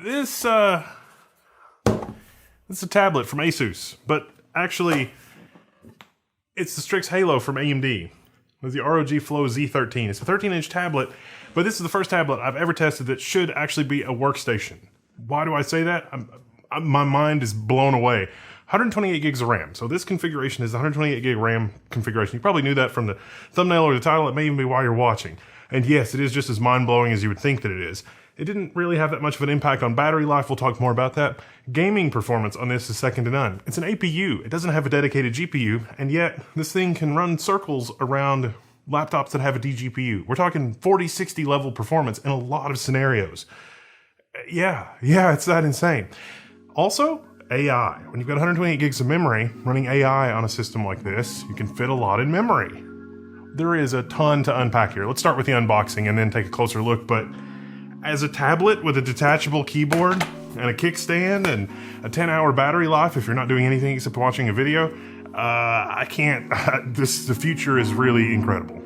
this is a tablet from Asus, but actually it's the Strix Halo from AMD. It's the ROG Flow Z13. It's a 13-inch tablet, but this is the first tablet I've ever tested that should actually be a workstation. Why do I say that? My mind is blown away. 128 gigs of RAM. So this configuration is the 128 gig RAM configuration. You probably knew that from the thumbnail or the title. It may even be why you're watching. And yes, it is just as mind-blowing as you would think that it is. It didn't really have that much of an impact on battery life. We'll talk more about that. Gaming performance on this is second to none. It's an APU. It doesn't have a dedicated GPU, and yet this thing can run circles around laptops that have a DGPU. We're talking 40, 60 level performance in a lot of scenarios. Yeah, it's that insane. Also, AI. When you've got 128 gigs of memory, running AI on a system like this, you can fit a lot in memory. There is a ton to unpack here. Let's start with the unboxing and then take a closer look, but as a tablet with a detachable keyboard and a kickstand and a 10-hour battery life, if you're not doing anything except watching a video, I can't. The future is really incredible.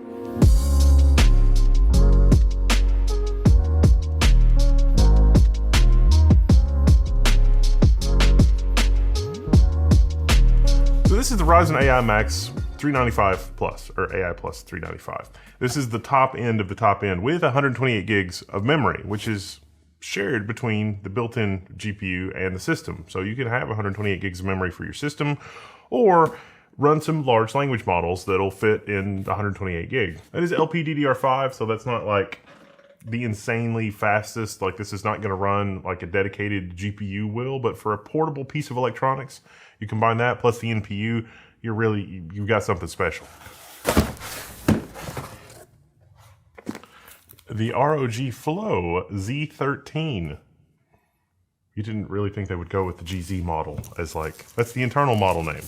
So this is the Ryzen AI Max 395 Plus, or AI Plus 395. This is the top end of the top end with 128 gigs of memory, which is shared between the built-in GPU and the system. So you can have 128 gigs of memory for your system, or run some large language models that'll fit in 128 gig. That is LPDDR5, so that's not like the insanely fastest, like this is not gonna run like a dedicated GPU will, but for a portable piece of electronics, you combine that plus the NPU, you've got something special. The ROG Flow Z13. You didn't really think they would go with the GZ model as like, that's the internal model name.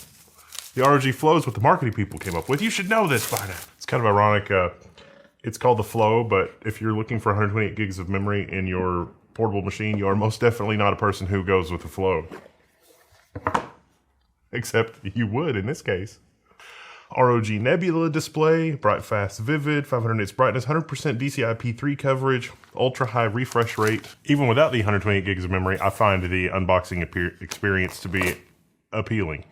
The ROG Flow is what the marketing people came up with. You should know this by now. It's kind of ironic. It's called the Flow, but if you're looking for 128 gigs of memory in your portable machine, you are most definitely not a person who goes with the Flow. Except you would in this case. ROG Nebula display, bright, fast, vivid, 500 nits brightness, 100% DCI-P3 coverage, ultra-high refresh rate. Even without the 128 gigs of memory, I find the unboxing experience to be appealing.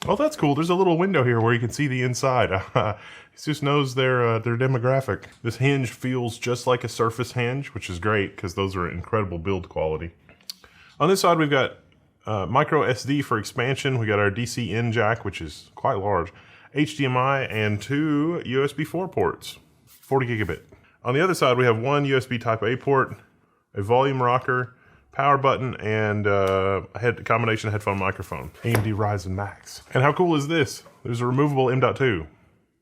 Oh, that's cool. There's a little window here where you can see the inside. It just knows their demographic. This hinge feels just like a Surface hinge, which is great because those are incredible build quality. On this side, we've got micro SD for expansion. We got our DC in jack, which is quite large, HDMI, and 2 USB 4 ports, 40 gigabit. On the other side, we have one USB Type A port, a volume rocker, power button, and a combination headphone microphone. AMD Ryzen Max. And how cool is this? There's a removable M.2.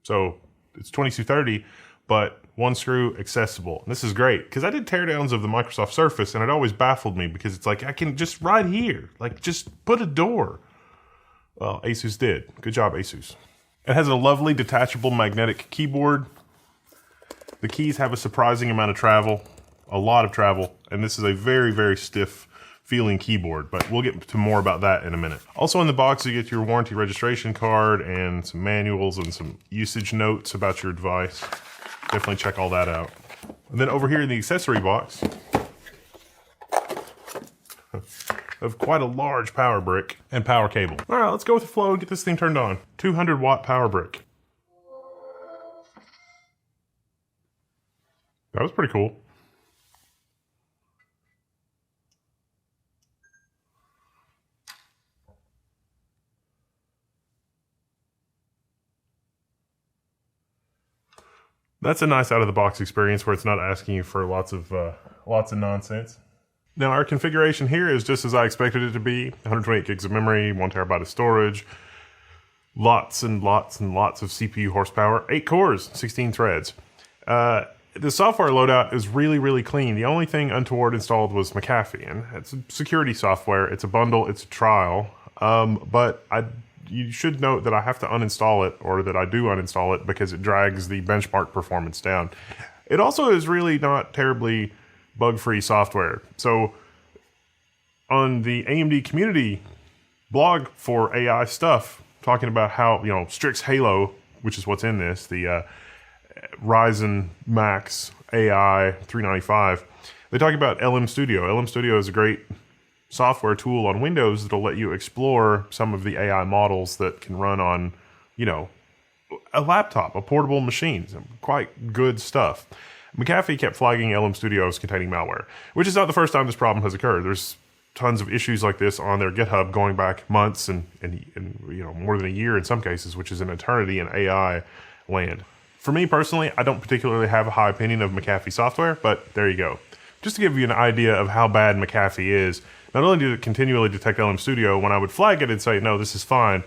So it's 2230, but one screw accessible. And this is great, because I did teardowns of the Microsoft Surface, and it always baffled me, because it's like, I can just right here, like just put a door. Well, Asus did. Good job, Asus. It has a lovely detachable magnetic keyboard. The keys have a surprising amount of travel, a lot of travel, and this is a very, very stiff feeling keyboard, but we'll get to more about that in a minute. Also in the box, you get your warranty registration card and some manuals and some usage notes about your device. Definitely check all that out. And then over here in the accessory box, of quite a large power brick and power cable. All right, let's go with the Flow and get this thing turned on. 200 watt power brick. That was pretty cool. That's a nice out-of-the-box experience where it's not asking you for lots of nonsense. Now, our configuration here is just as I expected it to be. 128 gigs of memory, 1 terabyte of storage, lots and lots and lots of CPU horsepower, 8 cores, 16 threads. The software loadout is really, really clean. The only thing untoward installed was McAfee, and it's security software. It's a bundle, it's a trial, but you should note that I have to uninstall it, or that I do uninstall it, because it drags the benchmark performance down. It also is really not terribly bug-free software. So on the AMD community blog for AI stuff, talking about how, Strix Halo, which is what's in this, the Ryzen Max AI 395, They talk about LM Studio. LM Studio is a great software tool on Windows that'll let you explore some of the AI models that can run on, you know, a laptop, a portable machine. Some quite good stuff. McAfee kept flagging LM Studio as containing malware, which is not the first time this problem has occurred. There's tons of issues like this on their GitHub going back months and you know, more than a year in some cases, which is an eternity in AI land. For me personally, I don't particularly have a high opinion of McAfee software, but there you go. Just to give you an idea of how bad McAfee is, not only did it continually detect LM Studio, when I would flag it and say, no, this is fine,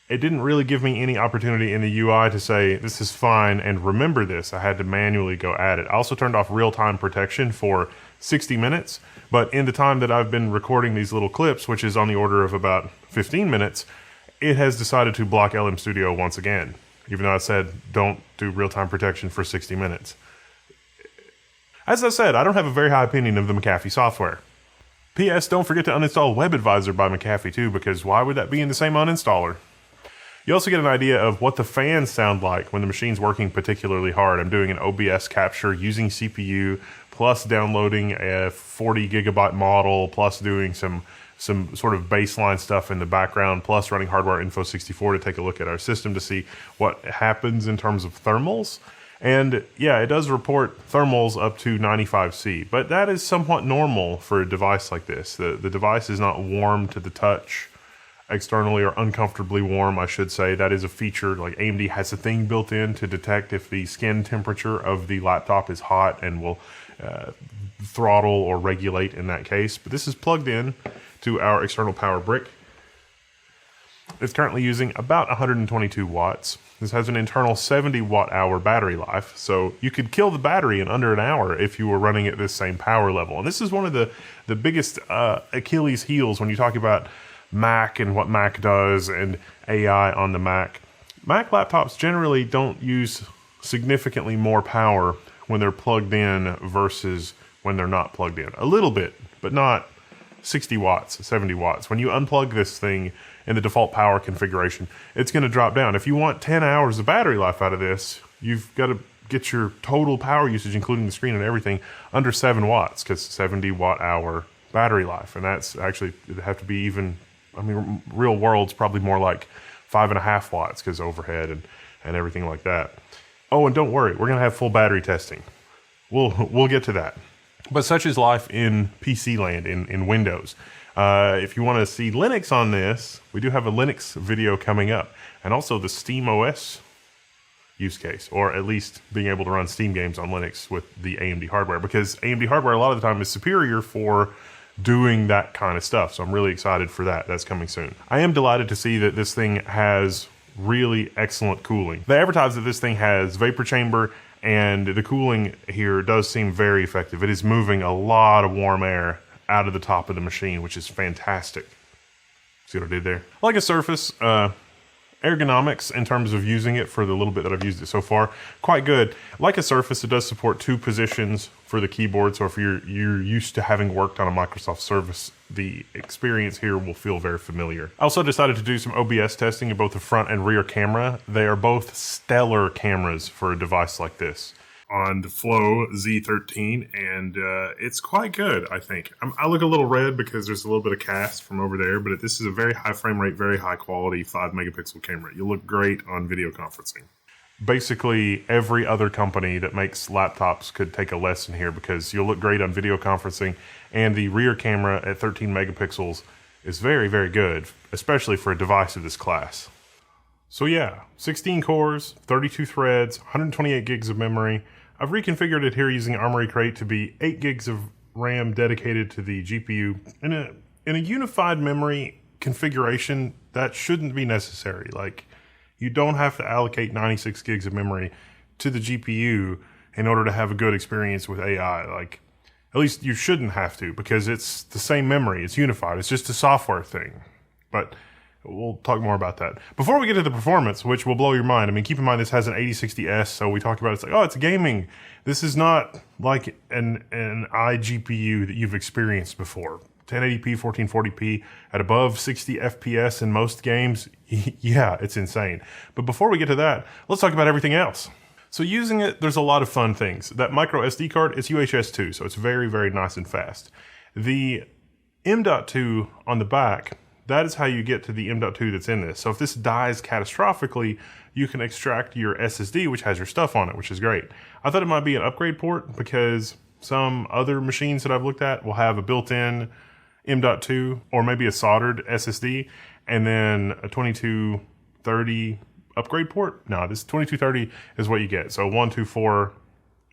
it didn't really give me any opportunity in the UI to say, this is fine, and remember this. I had to manually go add it. I also turned off real-time protection for 60 minutes, but in the time that I've been recording these little clips, which is on the order of about 15 minutes, it has decided to block LM Studio once again, even though I said, don't do real-time protection for 60 minutes. As I said, I don't have a very high opinion of the McAfee software. P.S. Don't forget to uninstall WebAdvisor by McAfee too, because why would that be in the same uninstaller? You also get an idea of what the fans sound like when the machine's working particularly hard. I'm doing an OBS capture using CPU, plus downloading a 40 gigabyte model, plus doing some sort of baseline stuff in the background, plus running Hardware Info 64 to take a look at our system to see what happens in terms of thermals. And yeah, it does report thermals up to 95C, but that is somewhat normal for a device like this. The device is not warm to the touch externally, or uncomfortably warm, I should say. That is a feature, like AMD has a thing built in to detect if the skin temperature of the laptop is hot and will throttle or regulate in that case. But this is plugged in to our external power brick. It's currently using about 122 watts. This has an internal 70 watt hour battery life, so you could kill the battery in under an hour if you were running at this same power level. And this is one of the biggest Achilles heels when you talk about Mac and what Mac does and AI on the Mac. Mac laptops generally don't use significantly more power when they're plugged in versus when they're not plugged in. A little bit, but not 60 watts, 70 watts. When you unplug this thing in the default power configuration, it's going to drop down. If you want 10 hours of battery life out of this, you've got to get your total power usage, including the screen and everything, under 7 watts, because 70 watt hour battery life. And that's actually, it'd have to be even, I mean, real world's probably more like 5.5 watts because overhead and everything like that. Oh, and don't worry, we're going to have full battery testing. We'll get to that. But such is life in PC land, in Windows. If you want to see Linux on this, we do have a Linux video coming up. And also the Steam OS use case, or at least being able to run Steam games on Linux with the AMD hardware. Because AMD hardware a lot of the time is superior for doing that kind of stuff. So I'm really excited for that. That's coming soon. I am delighted to see that this thing has really excellent cooling. They advertise that this thing has vapor chamber, and the cooling here does seem very effective. It is moving a lot of warm air out of the top of the machine, which is fantastic. See what I did there? Like a Surface, ergonomics in terms of using it for the little bit that I've used it so far, quite good. Like a Surface, it does support 2 positions for the keyboard, so if you're used to having worked on a Microsoft Surface, the experience here will feel very familiar. I also decided to do some OBS testing of both the front and rear camera. They are both stellar cameras for a device like this on the Flow Z13, and it's quite good, I think. I look a little red because there's a little bit of cast from over there, but this is a very high frame rate, very high quality 5 megapixel camera. You'll look great on video conferencing. Basically, every other company that makes laptops could take a lesson here, because you'll look great on video conferencing, and the rear camera at 13 megapixels is very, very good, especially for a device of this class. So yeah, 16 cores, 32 threads, 128 gigs of memory. I've reconfigured it here using Armory Crate to be 8 gigs of RAM dedicated to the GPU. In a unified memory configuration, that shouldn't be necessary. Like, you don't have to allocate 96 gigs of memory to the GPU in order to have a good experience with AI. Like, at least you shouldn't have to, because it's the same memory. It's unified. It's just a software thing. But we'll talk more about that. Before we get to the performance, which will blow your mind, I mean, keep in mind this has an 8060S, so we talked about it's like, oh, it's gaming. This is not like an iGPU that you've experienced before. 1080p, 1440p at above 60 FPS in most games. Yeah, it's insane. But before we get to that, let's talk about everything else. So using it, there's a lot of fun things. That micro SD card, it's UHS 2, so it's very, very nice and fast. The M.2 on the back, that is how you get to the M.2 that's in this. So if this dies catastrophically, you can extract your SSD, which has your stuff on it, which is great. I thought it might be an upgrade port because some other machines that I've looked at will have a built-in M.2 or maybe a soldered SSD and then a 2230 upgrade port. No, this 2230 is what you get. So 1, 2, 4,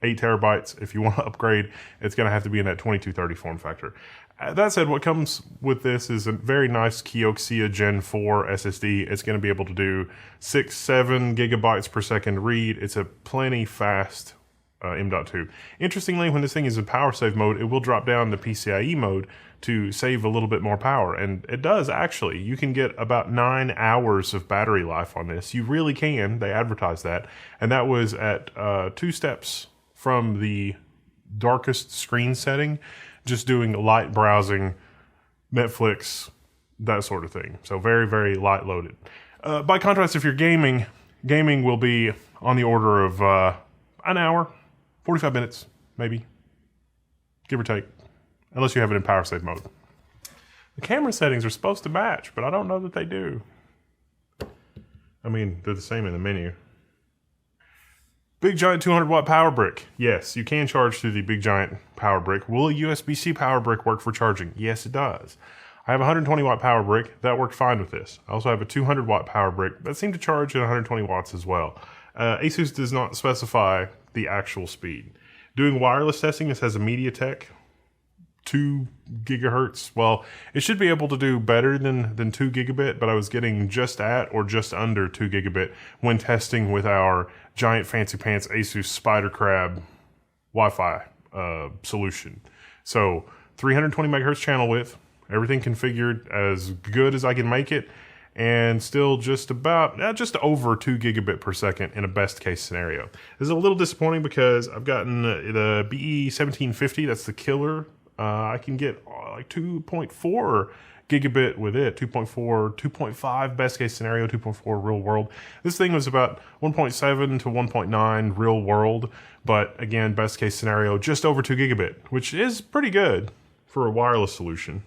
8 terabytes. If you want to upgrade, it's going to have to be in that 2230 form factor. That said, what comes with this is a very nice Kioxia Gen 4 SSD. It's going to be able to do 6, 7 gigabytes per second read. It's a plenty fast M.2. Interestingly, when this thing is in power save mode, it will drop down to PCIe mode to save a little bit more power. And it does, actually. You can get about 9 hours of battery life on this. You really can. They advertise that. And that was at 2 steps from the darkest screen setting, just doing light browsing, Netflix, that sort of thing. So very, very light loaded. By contrast, if you're gaming will be on the order of an hour, 45 minutes, maybe, give or take, unless you have it in power save mode. The camera settings are supposed to match, but I don't know that they do. I mean, they're the same in the menu. Big giant 200 watt power brick. Yes, you can charge through the big giant power brick. Will a USB-C power brick work for charging? Yes, it does. I have a 120 watt power brick. That worked fine with this. I also have a 200 watt power brick that seemed to charge at 120 watts as well. Asus does not specify the actual speed. Doing wireless testing, this has a MediaTek 2 gigahertz. Well, it should be able to do better than 2 gigabit, but I was getting just at or just under 2 gigabit when testing with our giant fancy pants Asus Spider Crab Wi-Fi solution. So 320 megahertz channel width, everything configured as good as I can make it, and still just over 2 gigabit per second in a best case scenario. This is a little disappointing because I've gotten the BE1750, that's the killer. I can get like 2.4 gigabit with it, 2.4, 2.5 best case scenario, 2.4 real world. This thing was about 1.7 to 1.9 real world, but again, best case scenario, just over 2 gigabit, which is pretty good for a wireless solution.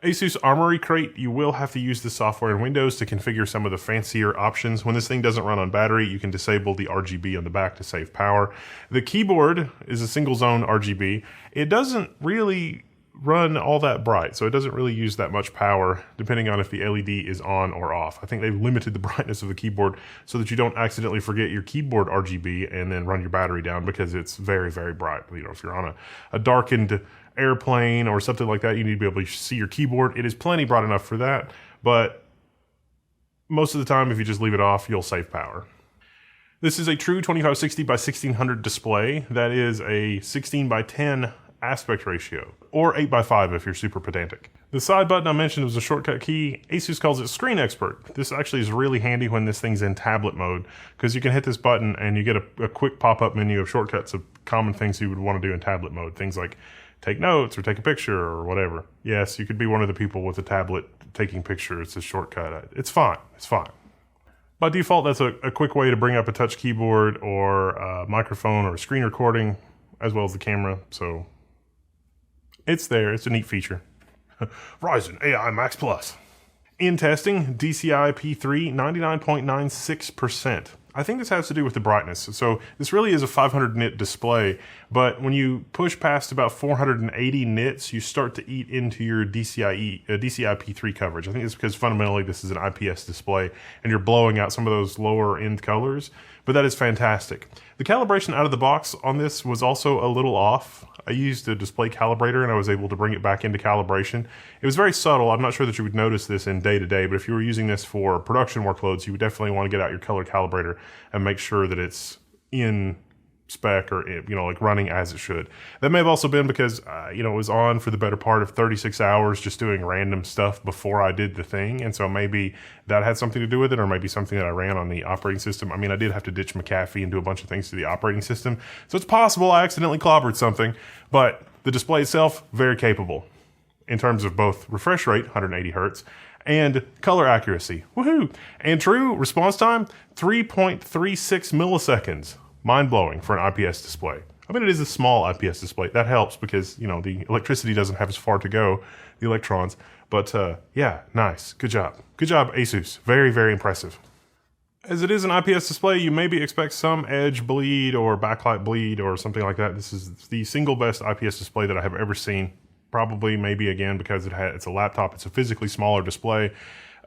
Asus Armory Crate, you will have to use the software in Windows to configure some of the fancier options. When this thing doesn't run on battery, you can disable the RGB on the back to save power. The keyboard is a single zone RGB. It doesn't really run all that bright, so it doesn't really use that much power depending on if the LED is on or off. I think they've limited the brightness of the keyboard so that you don't accidentally forget your keyboard RGB and then run your battery down because it's very, very bright. You know, if you're on a darkened airplane or something like that, you need to be able to see your keyboard. It is plenty bright enough for that, but most of the time, if you just leave it off, you'll save power. This is a true 2560 by 1600 display. That is a 16 by 10 aspect ratio, or 8 by 5 if you're super pedantic. The side button I mentioned was a shortcut key. Asus calls it Screen Expert. This actually is really handy when this thing's in tablet mode, because you can hit this button and you get a quick pop-up menu of shortcuts of common things you would want to do in tablet mode. Things like take notes or take a picture or whatever. Yes, you could be one of the people with a tablet taking pictures. It's a shortcut. It's fine. It's fine. By default, that's a quick way to bring up a touch keyboard or a microphone or a screen recording, as well as the camera. So it's there. It's a neat feature. Ryzen AI Max Plus. In testing, DCI P3 99.96%. I think this has to do with the brightness. So this really is a 500 nit display, but when you push past about 480 nits, you start to eat into your DCI P3 coverage. I think it's because fundamentally this is an IPS display and you're blowing out some of those lower end colors, but that is fantastic. The calibration out of the box on this was also a little off. I used a display calibrator and I was able to bring it back into calibration. It was very subtle. I'm not sure that you would notice this in day-to-day, but if you were using this for production workloads, you would definitely want to get out your color calibrator and make sure that it's in spec or, you know, like running as it should. That may have also been because, you know, it was on for the better part of 36 hours just doing random stuff before I did the thing. And so maybe that had something to do with it, or maybe something that I ran on the operating system. I mean, I did have to ditch McAfee and do a bunch of things to the operating system. So it's possible I accidentally clobbered something, but the display itself, very capable in terms of both refresh rate, 180 hertz, and color accuracy. Woohoo! And true response time, 3.36 milliseconds. mind-blowing for an IPS display. I mean, it is a small IPS display. That helps because, you know, the electricity doesn't have as far to go, the electrons. But yeah, nice. Good job. Good job, Asus. Very, very impressive. As it is an IPS display, you maybe expect some edge bleed or backlight bleed or something like that. This is the single best IPS display that I have ever seen. Probably, maybe again, because it's a laptop, it's a physically smaller display.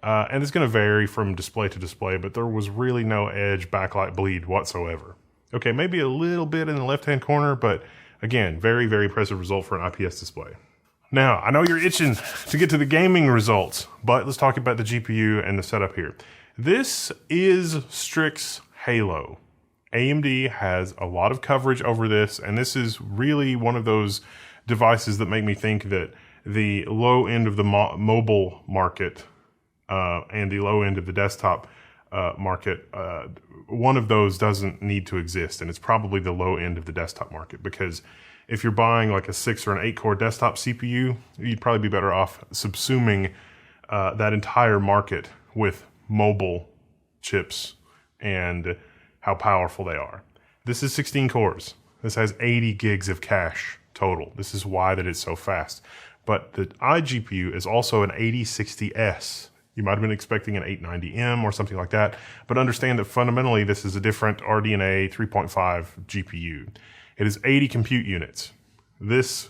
And it's going to vary from display to display, but there was really no edge backlight bleed whatsoever. Okay, maybe a little bit in the left-hand corner, but again, very, very impressive result for an IPS display. Now, I know you're itching to get to the gaming results, but let's talk about the GPU and the setup here. This is Strix Halo. AMD has a lot of coverage over this, and this is really one of those devices that make me think that the low end of the mobile market and the low end of the desktop market, one of those doesn't need to exist, and it's probably the low end of the desktop market, because if you're buying like a 6 or an 8 core desktop CPU, you'd probably be better off subsuming that entire market with mobile chips and how powerful they are. This is 16 cores. This has 80 gigs of cache total. This is why that it's so fast. But the iGPU is also an 8060S. You might have been expecting an 890M or something like that, but understand that fundamentally this is a different RDNA 3.5 GPU. It is 80 compute units. This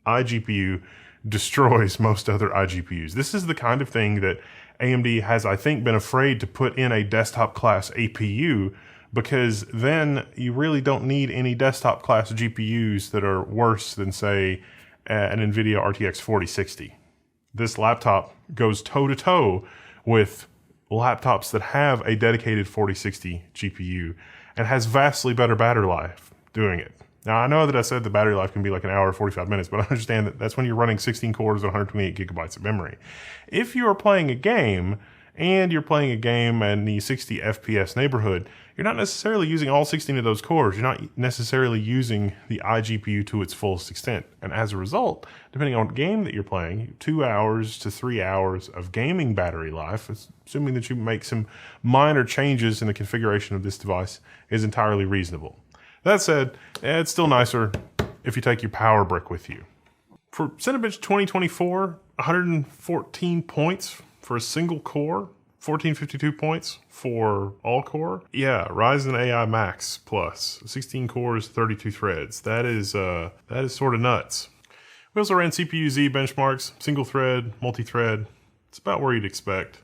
iGPU destroys most other iGPUs. This is the kind of thing that AMD has, I think, been afraid to put in a desktop class APU, because then you really don't need any desktop class GPUs that are worse than, say, an NVIDIA RTX 4060. This laptop goes toe-to-toe with laptops that have a dedicated 4060 GPU and has vastly better battery life doing it. Now, I know that I said the battery life can be like an hour or 45 minutes, but I understand that that's when you're running 16 cores and 128 gigabytes of memory. If you are playing a game, and you're playing a game in the 60 FPS neighborhood, you're not necessarily using all 16 of those cores. You're not necessarily using the iGPU to its fullest extent. And as a result, depending on what game that you're playing, 2 hours to 3 hours of gaming battery life, assuming that you make some minor changes in the configuration of this device, is entirely reasonable. That said, it's still nicer if you take your power brick with you. For Cinebench 2024, 114 points for a single core, 1452 points for all core. Yeah, Ryzen AI Max Plus, 16 cores, 32 threads. That is sort of nuts. We also ran CPU-Z benchmarks, single thread, multi-thread. It's about where you'd expect.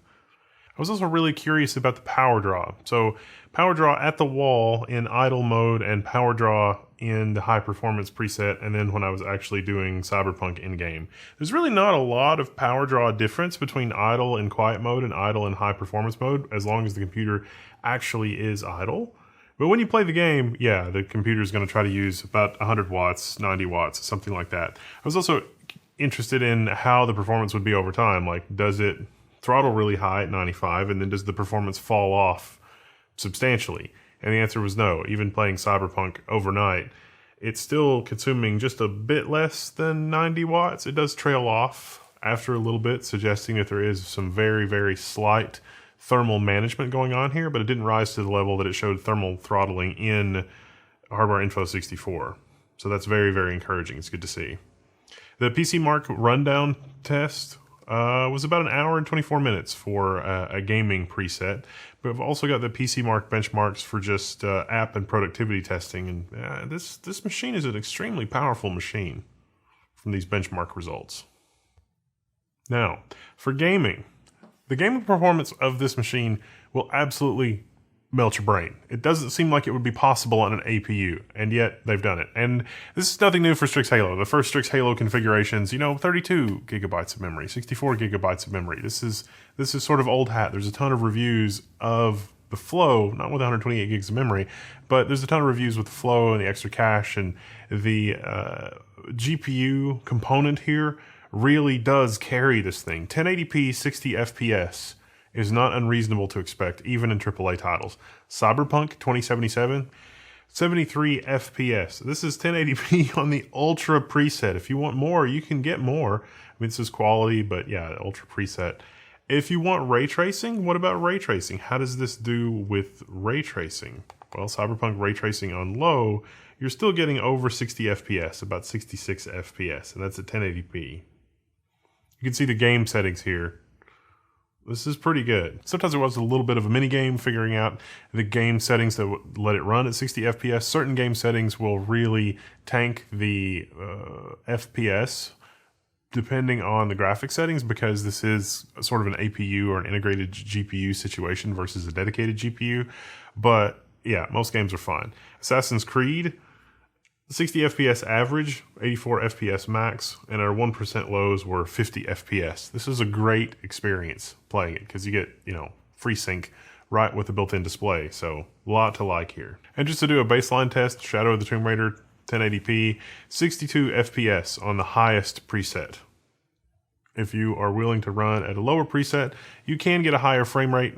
I was also really curious about the power draw. So power draw at the wall in idle mode and power draw in the high performance preset, and then when I was actually doing Cyberpunk in-game. There's really not a lot of power draw difference between idle in quiet mode and idle in high performance mode, as long as the computer actually is idle. But when you play the game, yeah, the computer is going to try to use about 100 watts, 90 watts, something like that. I was also interested in how the performance would be over time. Like, does it throttle really high at 95, and then does the performance fall off substantially? And the answer was no. Even playing Cyberpunk overnight, it's still consuming just a bit less than 90 watts. It does trail off after a little bit, suggesting that there is some very, very slight thermal management going on here, but it didn't rise to the level that it showed thermal throttling in Hardware Info 64. So that's very, very encouraging. It's good to see. The PC Mark rundown test was about an hour and 24 minutes for a gaming preset. But I've also got the PC Mark benchmarks for just app and productivity testing. And this machine is an extremely powerful machine from these benchmark results. Now, for gaming, the gaming performance of this machine will absolutely melt your brain. It doesn't seem like it would be possible on an APU, and yet they've done it. And this is nothing new for Strix Halo. The first Strix Halo configurations, 32 gigabytes of memory, 64 gigabytes of memory. This is sort of old hat. There's a ton of reviews of the Flow, not with 128 gigs of memory, but there's a ton of reviews with the Flow and the extra cache, and the GPU component here really does carry this thing. 1080p 60 FPS is not unreasonable to expect, even in AAA titles. Cyberpunk 2077, 73 FPS. This is 1080p on the Ultra preset. If you want more, you can get more. I mean, this is quality, but yeah, Ultra preset. If you want ray tracing, what about ray tracing? How does this do with ray tracing? Well, Cyberpunk ray tracing on low, you're still getting over 60 FPS, about 66 FPS, and that's at 1080p. You can see the game settings here. This is pretty good. Sometimes it was a little bit of a mini game figuring out the game settings that would let it run at 60 FPS. Certain game settings will really tank the FPS depending on the graphic settings, because this is sort of an APU or an integrated GPU situation versus a dedicated GPU. But yeah, most games are fine. Assassin's Creed, 60 FPS average, 84 FPS max, and our 1% lows were 50 FPS. This is a great experience playing it because you get, FreeSync right with the built-in display. So a lot to like here. And just to do a baseline test, Shadow of the Tomb Raider, 1080p, 62 FPS on the highest preset. If you are willing to run at a lower preset, you can get a higher frame rate.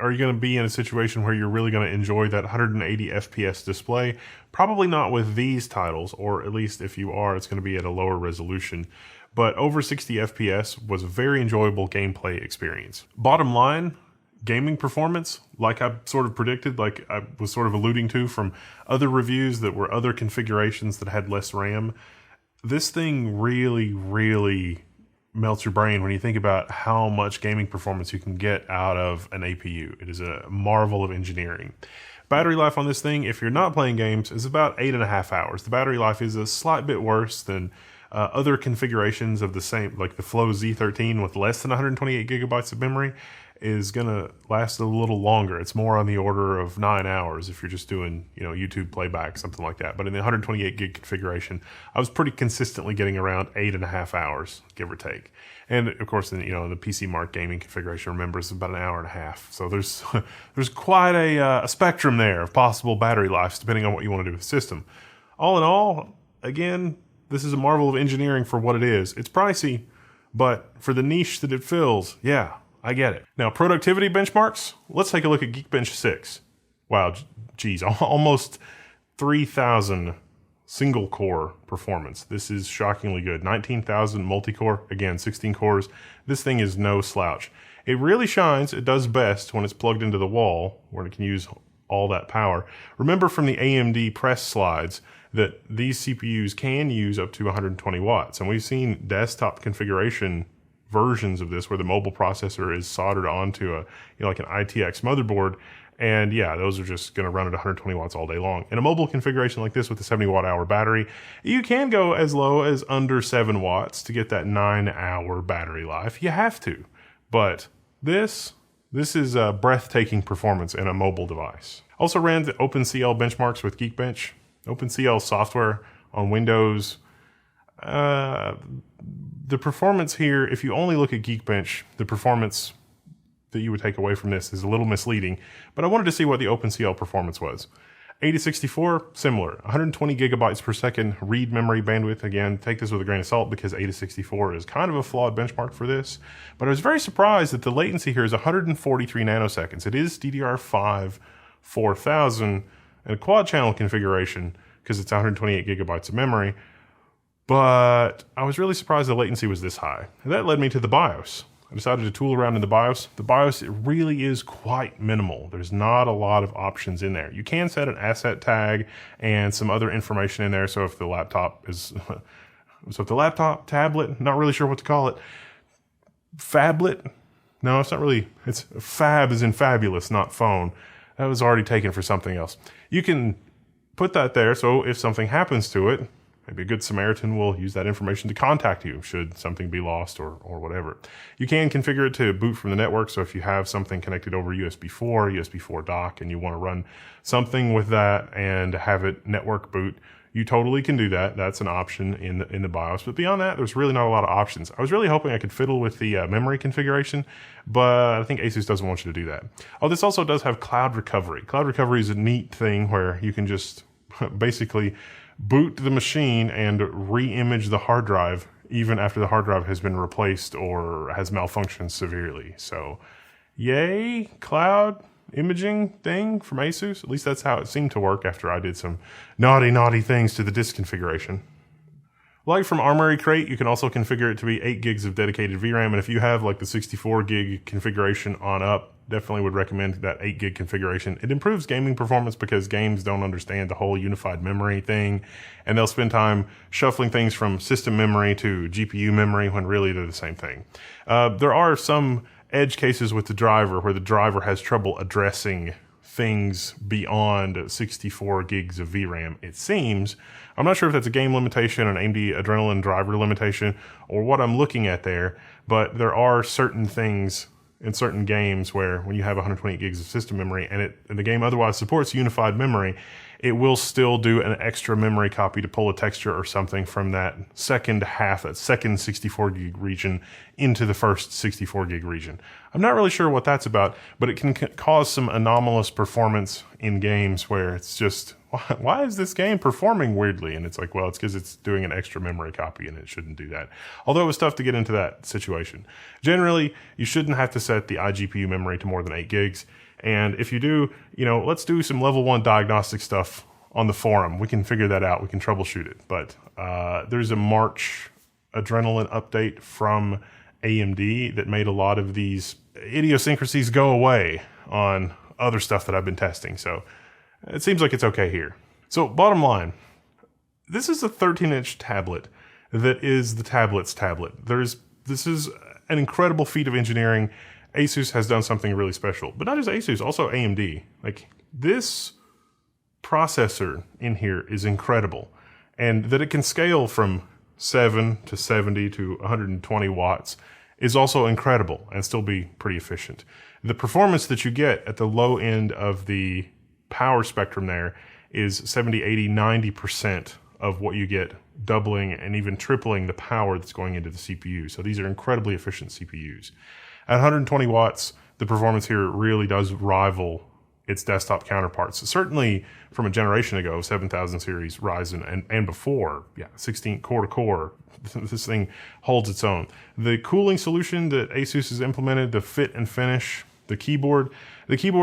Are you going to be in a situation where you're really going to enjoy that 180 FPS display? Probably not with these titles, or at least if you are, it's going to be at a lower resolution. But over 60 FPS was a very enjoyable gameplay experience. Bottom line, gaming performance, like I sort of predicted, like I was sort of alluding to from other reviews that were other configurations that had less RAM, this thing really, really melts your brain when you think about how much gaming performance you can get out of an APU. It is a marvel of engineering. Battery life on this thing, if you're not playing games, is about 8.5 hours. The battery life is a slight bit worse than other configurations of the same, like the Flow Z13 with less than 128 gigabytes of memory is going to last a little longer. It's more on the order of 9 hours if you're just doing, YouTube playback, something like that. But in the 128 gig configuration, I was pretty consistently getting around 8.5 hours, give or take. And of course, in the PC Mark gaming configuration, remember, it's about 1.5 hours. So there's quite a spectrum there of possible battery lives depending on what you want to do with the system. All in all, again, this is a marvel of engineering for what it is. It's pricey, but for the niche that it fills, yeah, I get it. Now, productivity benchmarks, let's take a look at Geekbench 6. Wow, geez, almost 3,000 single core performance. This is shockingly good. 19,000 multi-core, again, 16 cores. This thing is no slouch. It really shines. It does best when it's plugged into the wall, where it can use all that power. Remember from the AMD press slides that these CPUs can use up to 120 watts. And we've seen desktop configuration versions of this where the mobile processor is soldered onto like an ITX motherboard, and yeah, those are just going to run at 120 watts all day long. In a mobile configuration like this with a 70 watt hour battery, you can go as low as under 7 watts to get that 9-hour battery life. You have to, but this is a breathtaking performance in a mobile device. Also ran the OpenCL benchmarks with Geekbench. OpenCL software on Windows. The performance here, if you only look at Geekbench, the performance that you would take away from this is a little misleading, but I wanted to see what the OpenCL performance was. 8064, similar. 120 gigabytes per second read memory bandwidth. Again, take this with a grain of salt because 8064 is kind of a flawed benchmark for this, but I was very surprised that the latency here is 143 nanoseconds. It is DDR5 4000 and a quad channel configuration because it's 128 gigabytes of memory. But I was really surprised the latency was this high. And that led me to the BIOS. I decided to tool around in the BIOS. The BIOS, it really is quite minimal. There's not a lot of options in there. You can set an asset tag and some other information in there. So if the laptop, tablet, not really sure what to call it. Phablet? No, it's not really, it's fab as in fabulous, not phone. That was already taken for something else. You can put that there so if something happens to it, maybe a good Samaritan will use that information to contact you should something be lost or whatever. You can configure it to boot from the network. So if you have something connected over USB 4, USB 4 dock, and you want to run something with that and have it network boot, you totally can do that. That's an option in the BIOS. But beyond that, there's really not a lot of options. I was really hoping I could fiddle with the memory configuration, but I think Asus doesn't want you to do that. Oh, this also does have cloud recovery. Cloud recovery is a neat thing where you can just basically boot the machine and re-image the hard drive even after the hard drive has been replaced or has malfunctioned severely. So yay, cloud imaging thing from Asus. At least that's how it seemed to work after I did some naughty things to the disk configuration. Like from Armory Crate, you can also configure it to be 8 gigs of dedicated VRAM, and if you have like the 64 gig configuration on up, definitely would recommend that 8 gig configuration. It improves gaming performance because games don't understand the whole unified memory thing, and they'll spend time shuffling things from system memory to GPU memory when really they're the same thing. There are some edge cases with the driver where the driver has trouble addressing things beyond 64 gigs of VRAM, it seems. I'm not sure if that's a game limitation, an AMD Adrenalin driver limitation, or what I'm looking at there, but there are certain things in certain games where when you have 128 gigs of system memory and the game otherwise supports unified memory, it will still do an extra memory copy to pull a texture or something from that second half, that second 64 gig region into the first 64 gig region. I'm not really sure what that's about, but it can cause some anomalous performance in games where it's just, why is this game performing weirdly? And it's like, well, it's because it's doing an extra memory copy and it shouldn't do that. Although it was tough to get into that situation. Generally, you shouldn't have to set the iGPU memory to more than 8 gigs. And if you do, let's do some level 1 diagnostic stuff on the forum. We can figure that out. We can troubleshoot it. But there's a March Adrenalin update from AMD that made a lot of these idiosyncrasies go away on other stuff that I've been testing. So it seems like it's okay here. So bottom line, this is a 13-inch tablet that is the tablet's tablet. This is an incredible feat of engineering. Asus has done something really special, but not just Asus, also AMD. Like, this processor in here is incredible, and that it can scale from 7 to 70 to 120 watts is also incredible and still be pretty efficient. The performance that you get at the low end of the power spectrum there is 70, 80, 90% of what you get, doubling and even tripling the power that's going into the CPU. So these are incredibly efficient CPUs. At 120 watts, the performance here really does rival its desktop counterparts. Certainly from a generation ago, 7000 series Ryzen and before, 16 core to core, this thing holds its own. The cooling solution that Asus has implemented, the fit and finish, the keyboard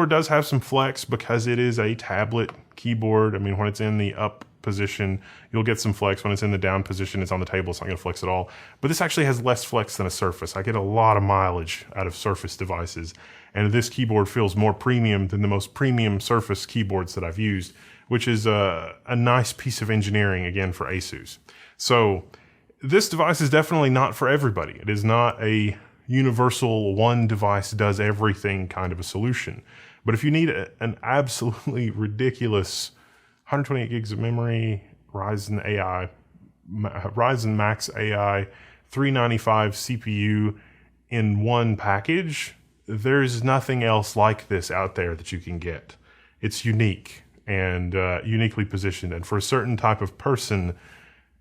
does have some flex because it is a tablet keyboard. I mean, when it's in the up position, you'll get some flex. When it's in the down position, it's on the table, it's not going to flex at all. But this actually has less flex than a Surface. I get a lot of mileage out of Surface devices, and this keyboard feels more premium than the most premium Surface keyboards that I've used, which is a nice piece of engineering, again, for Asus. So this device is definitely not for everybody. It is not a universal one device does everything kind of a solution. But if you need an absolutely ridiculous 128 gigs of memory, Ryzen Max AI, 395 CPU in one package, there's nothing else like this out there that you can get. It's unique and uniquely positioned, and for a certain type of person,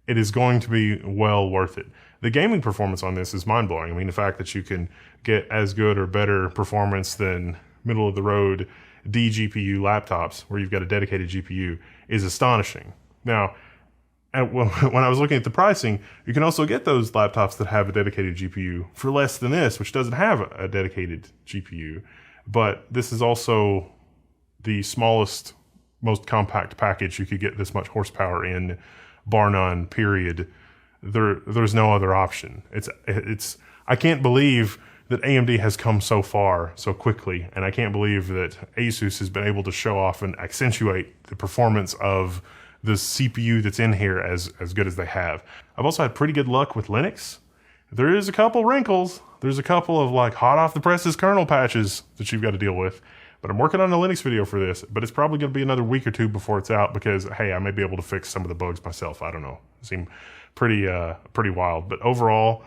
it is going to be well worth it. The gaming performance on this is mind-blowing. I mean, the fact that you can get as good or better performance than middle-of-the-road DGPU laptops where you've got a dedicated GPU is astonishing. Now, when I was looking at the pricing, you can also get those laptops that have a dedicated GPU for less than this, which doesn't have a dedicated GPU. But this is also the smallest, most compact package you could get this much horsepower in, bar none, period. There's no other option. I can't believe that AMD has come so far so quickly, and I can't believe that Asus has been able to show off and accentuate the performance of the CPU that's in here as good as they have. I've also had pretty good luck with Linux. There is a couple wrinkles. There's a couple of like hot off the presses kernel patches that you've got to deal with. But I'm working on a Linux video for this, but it's probably going to be another week or two before it's out because, hey, I may be able to fix some of the bugs myself. I don't know. It seemed pretty wild. But overall,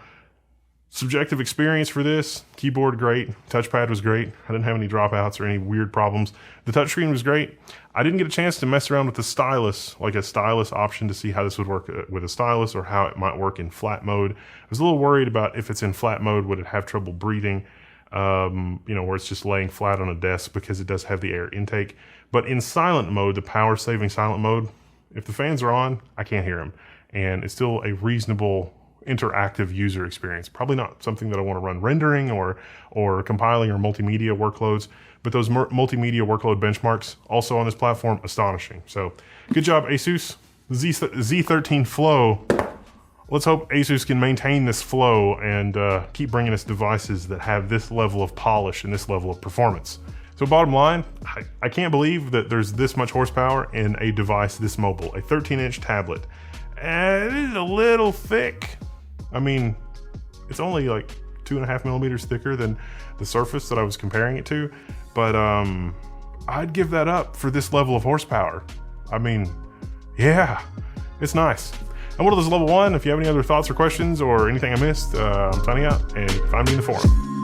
subjective experience for this, keyboard great, touchpad was great. I didn't have any dropouts or any weird problems. The touchscreen was great. I didn't get a chance to mess around with the stylus, like a stylus option to see how this would work with a stylus or how it might work in flat mode. I was a little worried about if it's in flat mode, would it have trouble breathing? Where it's just laying flat on a desk because it does have the air intake. But in silent mode, the power saving silent mode, if the fans are on, I can't hear them. And it's still a reasonable interactive user experience. Probably not something that I want to run rendering or compiling or multimedia workloads, but those multimedia workload benchmarks also on this platform, astonishing. So good job, Asus. The Z13 Flow Let's hope Asus can maintain this flow and keep bringing us devices that have this level of polish and this level of performance. So bottom line, I can't believe that there's this much horsepower in a device this mobile, a 13-inch tablet. And it is a little thick. I mean, it's only like 2.5 millimeters thicker than the Surface that I was comparing it to, but I'd give that up for this level of horsepower. I mean, yeah, it's nice. And what is level 1? If you have any other thoughts or questions or anything I missed, I'm signing out, and you can find me in the forum.